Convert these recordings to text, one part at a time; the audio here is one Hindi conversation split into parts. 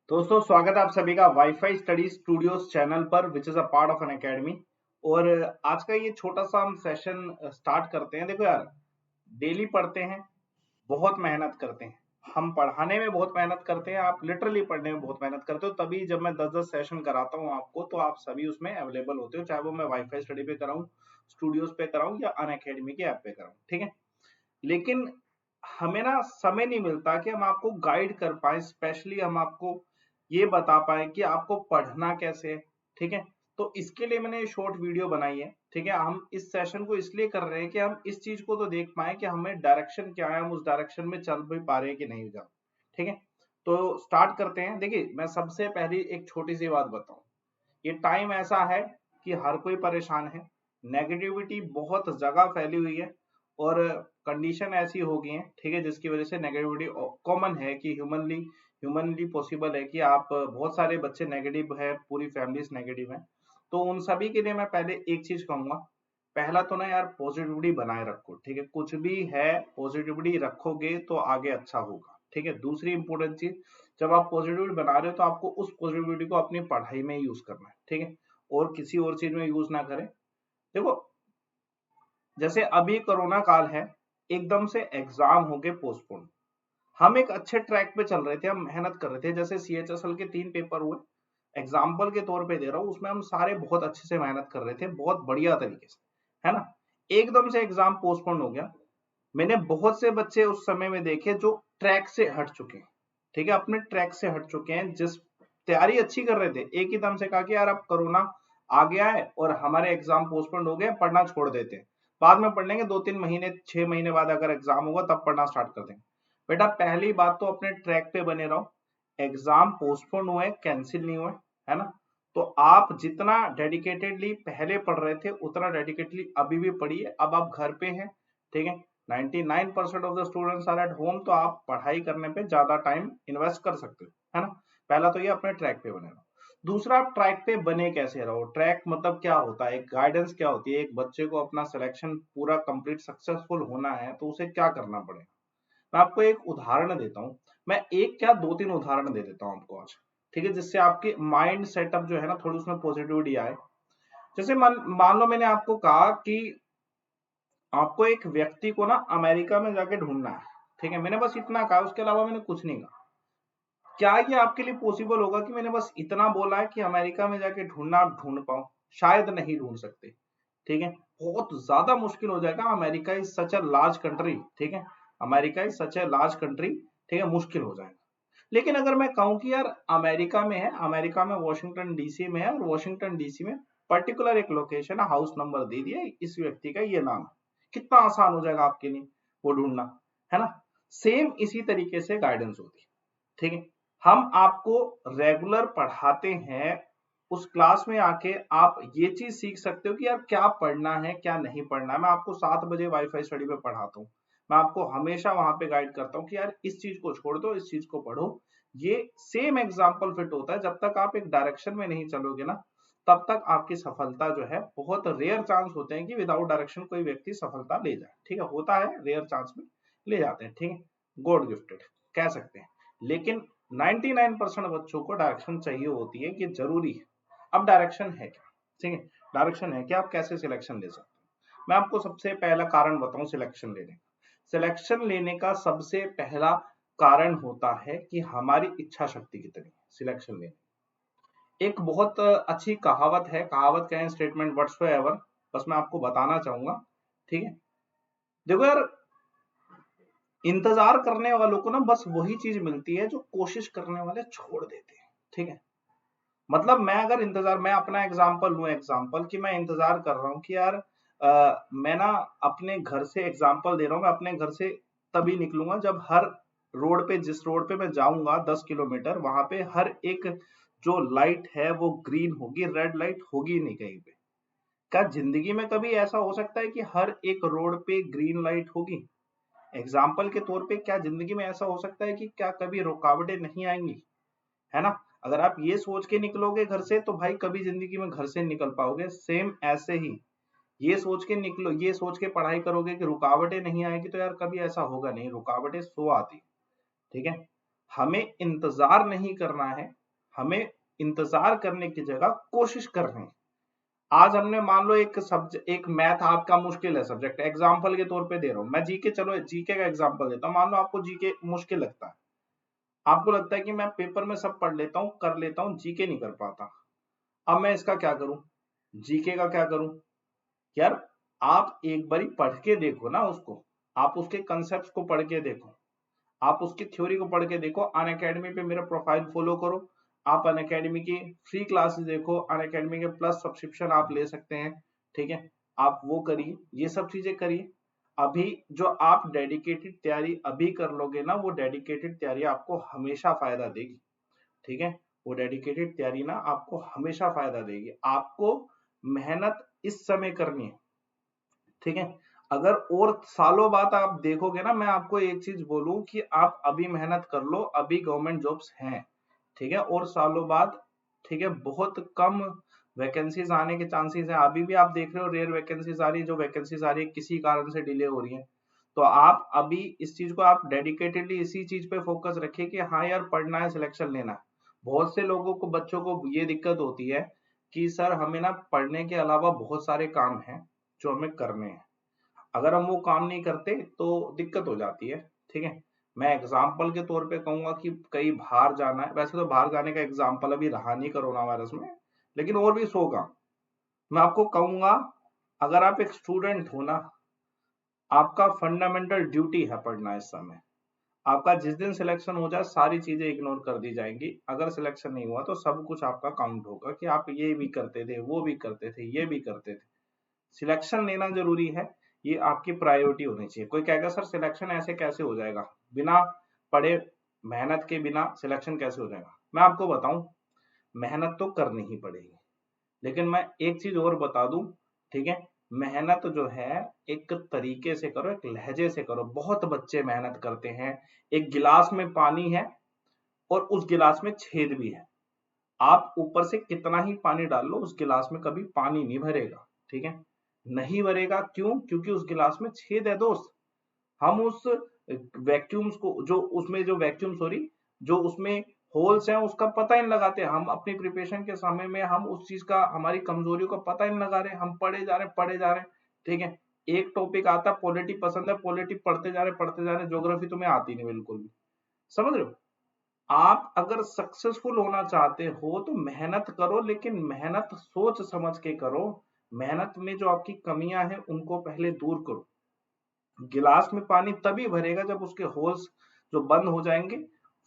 दोस्तों स्वागत है आप सभी का वाईफाई स्टडी स्टूडियोज चैनल पर which is a part of N academy. और आज का ये छोटा सा हम सेशन स्टार्ट करते हैं। देखो यार, डेली पढ़ते हैं, बहुत मेहनत करते हैं, हम पढ़ाने में बहुत मेहनत करते हैं, आप लिटरली पढ़ने में बहुत मेहनत करते हो, तभी जब मैं 10-10 सेशन कराता हूँ आपको तो आप सभी उसमें अवेलेबल होते हो, चाहे वो मैं वाईफाई स्टडी पे कराऊं, स्टूडियोज पे कराऊं या अन अकेडमी के ऐप पे कराऊं, ठीक है। लेकिन हमें ना समय नहीं मिलता कि हम आपको गाइड कर पाए, स्पेशली हम आपको ये बता पाए कि आपको पढ़ना कैसे है, ठीक है। तो इसके लिए मैंने शॉर्ट वीडियो बनाई है, ठीक है। हम इस सेशन को इसलिए कर रहे हैं कि हम इस चीज को तो देख पाए कि हमें डायरेक्शन क्या है, हम उस डायरेक्शन में चल भी पा रहे हैं कि नहीं जा, ठीक है। तो स्टार्ट करते हैं। देखिए, मैं सबसे पहली एक छोटी सी बात बताऊं, ये टाइम ऐसा है कि हर कोई परेशान है, नेगेटिविटी बहुत जगह फैली हुई है और कंडीशन ऐसी हो गई है, ठीक है, जिसकी वजह से नेगेटिविटी कॉमन है कि ह्यूमनली पॉसिबल है कि आप बहुत सारे बच्चे नेगेटिव है, पूरी फैमिलीज नेगेटिव है। तो उन सभी के लिए मैं पहले एक चीज कहूंगा, पहला तो ना यार पॉजिटिविटी बनाए रखो, ठीक है। कुछ भी है, पॉजिटिविटी रखोगे तो आगे अच्छा होगा, ठीक है। दूसरी इंपॉर्टेंट चीज, जब आप पॉजिटिविटी बना रहे हो तो आपको उस पॉजिटिविटी को अपनी पढ़ाई में यूज करना है, ठीक है, और किसी और चीज में यूज ना करें। देखो, जैसे अभी कोरोना काल है, एकदम से एग्जाम हो गए पोस्टपोन, हम एक अच्छे ट्रैक पे चल रहे थे, हम मेहनत कर रहे थे, जैसे सीएचएसएल के 3 पेपर हुए, एग्जाम्पल के तौर पे दे रहा हूँ, उसमें हम सारे बहुत अच्छे से मेहनत कर रहे थे, बहुत बढ़िया तरीके से, है ना। एकदम से एग्जाम पोस्टपोन हो गया। मैंने बहुत से बच्चे उस समय में देखे जो ट्रैक से हट चुके हैं, ठीक है, अपने ट्रैक से हट चुके हैं, जिस तैयारी अच्छी कर रहे थे, एक ही दम से कहा कि यार अब कोरोना आ गया है और हमारे एग्जाम पोस्टपोन हो गए, पढ़ना छोड़ देते हैं, बाद में पढ़ लेंगे, 2-3 महीने 6 महीने बाद अगर एग्जाम होगा तब पढ़ना स्टार्ट कर देंगे। बेटा, पहली बात तो अपने ट्रैक पे बने रहो, एग्जाम पोस्टपोन हुए, कैंसिल नहीं हुए, है ना। तो आप जितना डेडिकेटेडली पहले पढ़ रहे थे उतना डेडिकेटली अभी भी पढ़िए। अब आप घर पे हैं, ठीक है, 99% of the students are at home, तो आप पढ़ाई करने पे ज्यादा टाइम इन्वेस्ट कर सकते हो, है ना। पहला तो ये अपने ट्रैक पे बने रहो। दूसरा, आप ट्रैक पे बने कैसे रहो, ट्रैक मतलब क्या होता है, एक गाइडेंस क्या होती है, एक बच्चे को अपना सिलेक्शन पूरा कंप्लीट सक्सेसफुल होना है तो उसे क्या करना पड़ेगा। मैं आपको एक उदाहरण देता हूँ, मैं एक क्या 2-3 उदाहरण दे देता हूँ आपको आज, ठीक है, जिससे आपके माइंड सेटअप जो है ना थोड़ी उसमें पॉजिटिविटी आए। जैसे मान लो मैंने आपको कहा कि आपको एक व्यक्ति को ना अमेरिका में जाके ढूंढना है, ठीक है, मैंने बस इतना कहा, उसके अलावा मैंने कुछ नहीं कहा। क्या ये आपके लिए पॉसिबल होगा कि मैंने बस इतना बोला है कि अमेरिका में जाके ढूंढना, आप ढूंढ पाओ? शायद नहीं ढूंढ सकते, ठीक है, बहुत ज्यादा मुश्किल हो जाएगा। America is such a large country, ठीक है, America is such a large country, ठीक है, मुश्किल हो जाएगा। लेकिन अगर मैं कहूं कि यार अमेरिका में है, अमेरिका में वॉशिंगटन डीसी में है, और वॉशिंगटन डीसी में पर्टिकुलर एक लोकेशन है, हाउस नंबर दे दिया, इस व्यक्ति का ये नाम है, कितना आसान हो जाएगा आपके लिए वो ढूंढना, है ना। सेम इसी तरीके से गाइडेंस होती है, ठीक है। हम आपको रेगुलर पढ़ाते हैं, उस क्लास में आके आप ये चीज सीख सकते हो कि यार क्या पढ़ना है क्या नहीं पढ़ना है। मैं आपको 7 बजे वाईफाई स्टडी पे पढ़ाता हूँ, मैं आपको हमेशा वहां पे गाइड करता हूँ कि यार इस चीज को छोड़ दो, इस चीज को पढ़ो। ये सेम एग्जाम्पल फिट होता है, जब तक आप एक डायरेक्शन में नहीं चलोगे ना तब तक आपकी सफलता जो है, बहुत रेयर चांस होते हैं कि विदाउट डायरेक्शन कोई व्यक्ति सफलता ले जाए, ठीक है, होता है रेयर चांस में ले जाते हैं, ठीक है, गॉड गिफ्टेड कह सकते हैं। लेकिन 99% बच्चों को डायरेक्शन चाहिए होती है कि जरूरी है। अब डायरेक्शन है क्या, ठीक है, डायरेक्शन है क्या, आप कैसे सिलेक्शन ले सकते हैं। मैं आपको सबसे पहला कारण बताऊं सिलेक्शन लेने का। सिलेक्शन लेने का सबसे पहला कारण होता है कि हमारी इच्छा शक्ति कितनी है सिलेक्शन लेने। एक बहुत अच्छी कहावत है, कहावत कहें स्टेटमेंट व्हाट्सोएवर, बस मैं आपको बताना चाहूंगा, ठीक है। देखो यार, इंतजार करने वालों को ना बस वही चीज मिलती है जो कोशिश करने वाले छोड़ देते हैं, ठीक है। मतलब मैं अगर इंतजार, मैं अपना एग्जांपल लूं, एग्जांपल कि मैं इंतजार कर रहा हूं कि यार मैं ना अपने घर से, एग्जांपल दे रहा हूं, मैं अपने घर से तभी निकलूंगा जब हर रोड पे, जिस रोड पे मैं जाऊंगा 10 किलोमीटर, वहां पे हर एक जो लाइट है वो ग्रीन होगी, रेड लाइट होगी नहीं कहीं पे। क्या जिंदगी में कभी ऐसा हो सकता है कि हर एक रोड पे ग्रीन लाइट होगी? एग्जाम्पल के तौर पे क्या जिंदगी में ऐसा हो सकता है कि क्या कभी रुकावटें नहीं आएंगी, है ना। अगर आप ये सोच के निकलोगे घर से तो भाई कभी जिंदगी में घर से निकल पाओगे। सेम ऐसे ही ये सोच के निकलो, ये सोच के पढ़ाई करोगे कि रुकावटें नहीं आएगी, तो यार कभी ऐसा होगा नहीं, रुकावटें सो आती, ठीक है। हमें इंतजार नहीं करना है, हमें इंतजार करने की जगह कोशिश करनी है। आज हमने मान लो एक मैथ आपका मुश्किल है सब्जेक्ट, एग्जाम्पल के तौर पे दे रहा हूं मैं, जीके, चलो जीके का एग्जाम्पल देता हूं। मान लो आपको जीके मुश्किल लगता है, आपको लगता है कि मैं पेपर में सब पढ़ लेता हूँ, कर लेता हूँ, जीके नहीं कर पाता। अब मैं इसका क्या करूं, जीके का क्या करूं? यार आप एक बारी पढ़ के देखो ना उसको, आप उसके कंसेप्ट को पढ़ के देखो, आप उसकी थ्योरी को पढ़ के देखो। अनअकैडमी पे मेरा प्रोफाइल फॉलो करो, आप अनअकैडमी की फ्री क्लासेस देखो, अनअकैडमी के प्लस सब्सक्रिप्शन आप ले सकते हैं, ठीक है, आप वो करिए, ये सब चीजें करिए। अभी जो आप डेडिकेटेड तैयारी अभी कर लोगे ना, वो डेडिकेटेड तैयारी आपको हमेशा फायदा देगी, ठीक है, वो डेडिकेटेड तैयारी ना आपको हमेशा फायदा देगी। आपको मेहनत इस समय करनी है, ठीक है। अगर और सालों बाद आप देखोगे ना, मैं आपको एक चीज बोलूं कि आप अभी मेहनत कर लो, अभी गवर्नमेंट जॉब्स हैं, ठीक है, और सालों बाद, ठीक है, बहुत कम वैकेंसीज आने के चांसेस हैं। अभी भी आप देख रहे हो रेयर वैकेंसीज आ रही है, जो वैकेंसीज आ रही है किसी कारण से डिले हो रही है। तो आप अभी इस चीज को आप डेडिकेटेडली इसी चीज पे फोकस रखिए कि हाँ यार पढ़ना है, सिलेक्शन लेना है। बहुत से लोगों को, बच्चों को ये दिक्कत होती है कि सर हमें ना पढ़ने के अलावा बहुत सारे काम हैं जो हमें करने हैं, अगर हम वो काम नहीं करते तो दिक्कत हो जाती है, ठीक है। मैं एग्जाम्पल के तौर पे कहूंगा कि कहीं बाहर जाना है, वैसे तो बाहर जाने का एग्जाम्पल अभी रहा नहीं कोरोना वायरस में, लेकिन और भी 100 काम मैं आपको कहूंगा। अगर आप एक स्टूडेंट हो ना, आपका फंडामेंटल ड्यूटी है पढ़ना इस समय। आपका जिस दिन सिलेक्शन हो जाए सारी चीजें इग्नोर कर दी जाएंगी, अगर सिलेक्शन नहीं हुआ तो सब कुछ आपका काउंट होगा कि आप ये भी करते थे, वो भी करते थे, ये भी करते थे। सिलेक्शन लेना जरूरी है, ये आपकी प्रायोरिटी होनी चाहिए। कोई कहेगा सर सिलेक्शन ऐसे कैसे हो जाएगा, बिना पढ़े, मेहनत के बिना सिलेक्शन कैसे हो जाएगा? मैं आपको बताऊं, मेहनत तो करनी ही पड़ेगी, लेकिन मैं एक चीज और बता दूं, ठीक है, मेहनत जो है एक तरीके से करो, एक लहजे से करो। बहुत बच्चे मेहनत करते हैं, एक गिलास में पानी है और उस गिलास में छेद भी है, आप ऊपर से कितना ही पानी डाल लो उस गिलास में कभी पानी नहीं भरेगा, ठीक है, नहीं भरेगा। क्यों? क्योंकि उस गिलास में छेद है दोस्त। हम उस वैक्यूम्स को, जो उसमें जो वैक्यूम सॉरी जो उसमें होल्स हैं उसका पता ही नहीं लगाते। हम अपनी प्रिपरेशन के समय में हम उस चीज का, हमारी कमजोरियों का पता ही नहीं लगा रहे, हम पढ़े जा रहे हैं, ठीक है। एक टॉपिक आता है, पॉलिटी पसंद है, पॉलिटी पढ़ते जा रहे, ज्योग्राफी तुम्हें आती नहीं बिल्कुल भी, समझ रहे हो? आप अगर सक्सेसफुल होना चाहते हो तो मेहनत करो, लेकिन मेहनत सोच समझ के करो। मेहनत में जो आपकी कमियां हैं उनको पहले दूर करो। गिलास में पानी तभी भरेगा जब उसके होल्स जो बंद हो जाएंगे,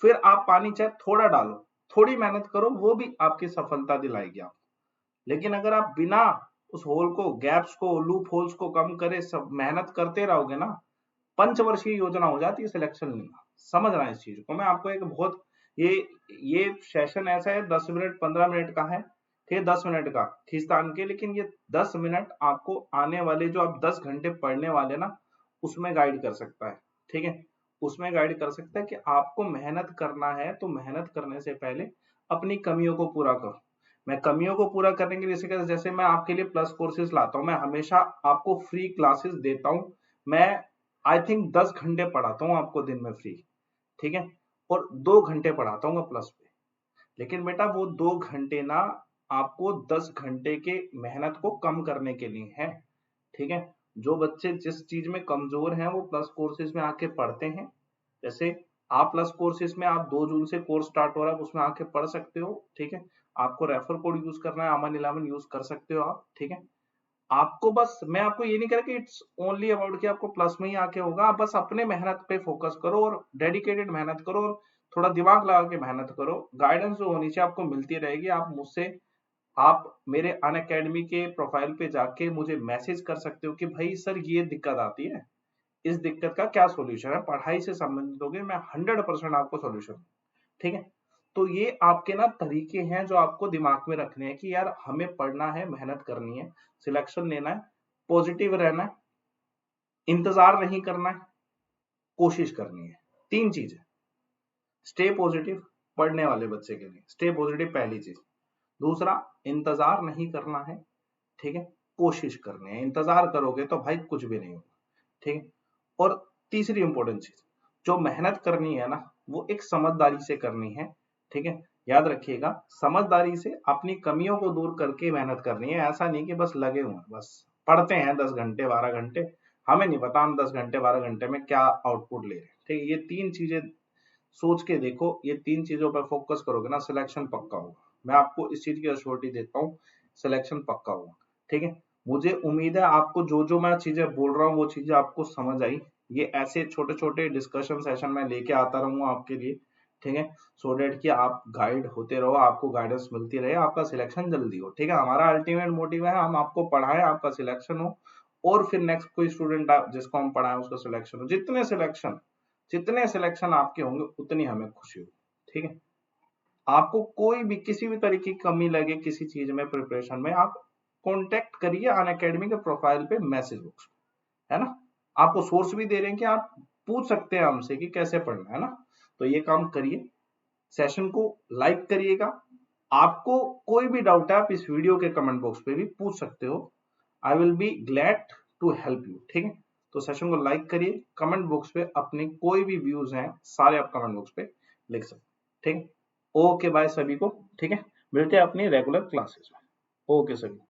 फिर आप पानी चाहे थोड़ा डालो, थोड़ी मेहनत करो, वो भी आपकी सफलता दिलाएगी आप। लेकिन अगर आप बिना उस होल को, गैप्स को, लूप होल्स को कम करे सब मेहनत करते रहोगे ना, पंचवर्षीय योजना हो जाती है सिलेक्शन लेना। समझ रहा है इस चीज को? मैं आपको एक बहुत, ये ये सेशन ऐसा है 10 मिनट 15 मिनट का है, ठीक है, 10 मिनट का खींचतान के, लेकिन ये 10 मिनट आपको आने वाले जो आप 10 घंटे पढ़ने वाले ना, उसमें गाइड कर सकता है, ठीक है, उसमें गाइड कर सकता है कि आपको मेहनत करना है तो मेहनत करने से पहले अपनी कमियों को पूरा करो। मैं कमियों को पूरा करने के लिए, जैसे मैं आपके लिए प्लस कोर्सेज लाता हूँ, मैं हमेशा आपको फ्री क्लासेस देता हूँ। मैं आई थिंक 10 घंटे पढ़ाता हूँ आपको दिन में फ्री, ठीक है, और 2 घंटे पढ़ाता हूँ प्लस पे। लेकिन बेटा वो 2 घंटे ना आपको 10 घंटे के मेहनत को कम करने के लिए है, ठीक है। जो बच्चे जिस चीज में कमजोर हैं वो प्लस कोर्सेज में आके पढ़ते हैं। जैसे आप प्लस कोर्सेज में, आप 2 जून से कोर्स स्टार्ट हो रहा है, उसमें आके पढ़ सकते हो, ठीक है। आपको रेफर कोड यूज करना है, अमन 11 यूज कर सकते हो आप, ठीक है। आपको बस, मैं आपको ये नहीं कह रहा कि इट्स ओनली अबाउट कि आपको प्लस में ही आके होगा। आप बस अपने मेहनत पे फोकस करो और डेडिकेटेड मेहनत करो और थोड़ा दिमाग लगा के मेहनत करो। गाइडेंस जो होनी चाहिए आपको मिलती रहेगी। आप मुझसे, आप मेरे अनअकैडमी के प्रोफाइल पे जाके मुझे मैसेज कर सकते हो कि भाई सर ये दिक्कत आती है, इस दिक्कत का क्या सॉल्यूशन है, पढ़ाई से संबंधित होगे, मैं 100% आपको सॉल्यूशन, ठीक है। तो ये आपके ना तरीके हैं जो आपको दिमाग में रखने हैं कि यार हमें पढ़ना है, मेहनत करनी है, सिलेक्शन लेना है, पॉजिटिव रहना है, इंतजार नहीं करना है, कोशिश करनी है। 3 चीज है। स्टे पॉजिटिव, पढ़ने वाले बच्चे के लिए स्टे पॉजिटिव पहली चीज। दूसरा, इंतजार नहीं करना है, ठीक है, कोशिश करनी है। इंतजार करोगे तो भाई कुछ भी नहीं होगा, ठीक है। और तीसरी इंपॉर्टेंट चीज, जो मेहनत करनी है ना, वो एक समझदारी से करनी है, ठीक है। याद रखिएगा, समझदारी से अपनी कमियों को दूर करके मेहनत करनी है। ऐसा नहीं कि बस लगे हुए हैं, बस पढ़ते हैं 10 घंटे 12 घंटे, हमें नहीं पता हम 10 घंटे 12 घंटे में क्या आउटपुट ले रहे हैं। ठीक है, ये 3 चीजें सोच के देखो, ये 3 चीजों पर फोकस करोगे ना, सिलेक्शन पक्का होगा। मैं आपको इस चीज की अश्योरिटी देता हूँ, सिलेक्शन पक्का होगा। ठीक है, मुझे उम्मीद है आपको जो जो मैं चीजें बोल रहा हूँ वो चीजें आपको समझ आई। ये ऐसे छोटे छोटे डिस्कशन सेशन मैं लेके आता रहूंगा आपके लिए। ठीक है, सो डेट कि आप गाइड होते रहो, आपको गाइडेंस मिलती रहे, आपका सिलेक्शन जल्दी हो। ठीक है, हमारा अल्टीमेट मोटिव है हम आपको पढ़ाएं, आपका सिलेक्शन हो, और फिर नेक्स्ट कोई स्टूडेंट जिसको हम पढ़ाएं उसका सिलेक्शन हो। जितने सिलेक्शन आपके होंगे उतनी हमें खुशी होगी। ठीक है, आपको कोई भी किसी भी तरीके की कमी लगे किसी चीज में, प्रिपरेशन में, आप कांटेक्ट करिए अनअकैडमी के प्रोफाइल पे, मैसेज बॉक्स, है ना। आपको सोर्स भी दे रहे हैं कि आप पूछ सकते हैं हमसे कि कैसे पढ़ना है ना। तो ये काम करिए, सेशन को लाइक करिएगा। आपको कोई भी डाउट है आप इस वीडियो के कमेंट बॉक्स पे भी पूछ सकते हो। I will be glad to help you. ठीक है, तो सेशन को लाइक करिए, कमेंट बॉक्स पे अपने कोई भी व्यूज हैं सारे आप कमेंट बॉक्स पे लिख सकते हैं। ठीक है, ओके बाय सभी को। ठीक है, मिलते हैं अपनी रेगुलर क्लासेस में। ओके सभी।